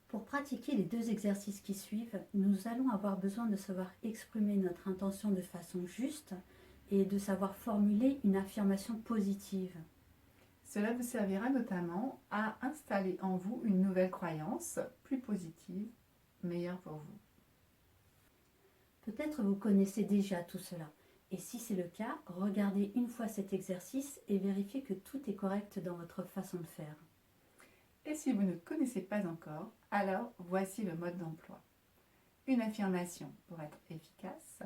Pour pratiquer les deux exercices qui suivent, nous allons avoir besoin de savoir exprimer notre intention de façon juste et de savoir formuler une affirmation positive. Cela vous servira notamment à installer en vous une nouvelle croyance plus positive, meilleure pour vous. Peut-être vous connaissez déjà tout cela. Et si c'est le cas, regardez une fois cet exercice et vérifiez que tout est correct dans votre façon de faire. Et si vous ne connaissez pas encore, alors voici le mode d'emploi. Une affirmation, pour être efficace,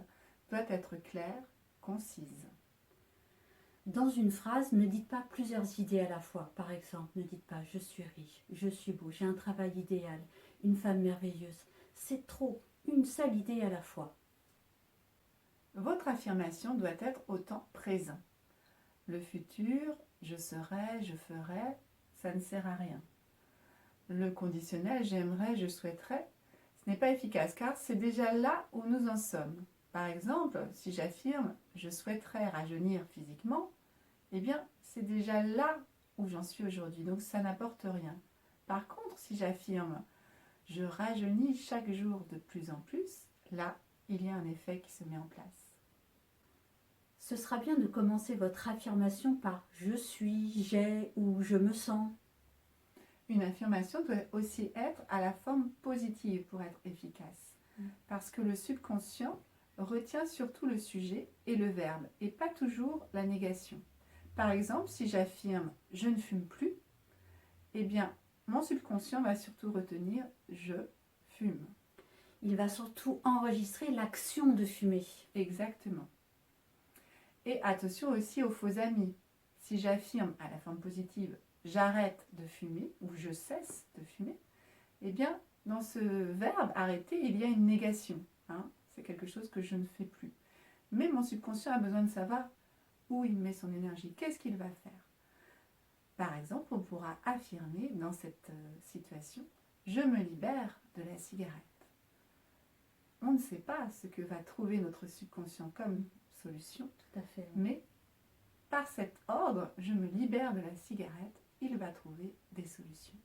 doit être claire, concise. Dans une phrase, ne dites pas plusieurs idées à la fois. Par exemple, ne dites pas « je suis riche »,« je suis beau »,« j'ai un travail idéal »,« une femme merveilleuse ». C'est trop, une seule idée à la fois. Votre affirmation doit être au temps présent. Le futur, je serai, je ferai, ça ne sert à rien. Le conditionnel, j'aimerais, je souhaiterais, ce n'est pas efficace car c'est déjà là où nous en sommes. Par exemple, si j'affirme « je souhaiterais rajeunir physiquement », eh bien, c'est déjà là où j'en suis aujourd'hui, donc ça n'apporte rien. Par contre, si j'affirme « je rajeunis chaque jour de plus en plus », là, il y a un effet qui se met en place. Ce sera bien de commencer votre affirmation par « je suis »,« j'ai » ou « je me sens ». Une affirmation doit aussi être à la forme positive pour être efficace, parce que le subconscient retient surtout le sujet et le verbe, et pas toujours la négation. Par exemple, si j'affirme « je ne fume plus », eh bien, mon subconscient va surtout retenir « je fume ». Il va surtout enregistrer l'action de fumer. Exactement. Et attention aussi aux faux amis. Si j'affirme à la forme positive « j'arrête de fumer » ou « je cesse de fumer », eh bien, dans ce verbe « arrêter », il y a une négation. C'est quelque chose que je ne fais plus. Mais mon subconscient a besoin de savoir où il met son énergie, qu'est-ce qu'il va faire. Par exemple, on pourra affirmer dans cette situation « je me libère de la cigarette ». On ne sait pas ce que va trouver notre subconscient comme solution, Tout à fait. mais par cet ordre, je me libère de la cigarette, il va trouver des solutions.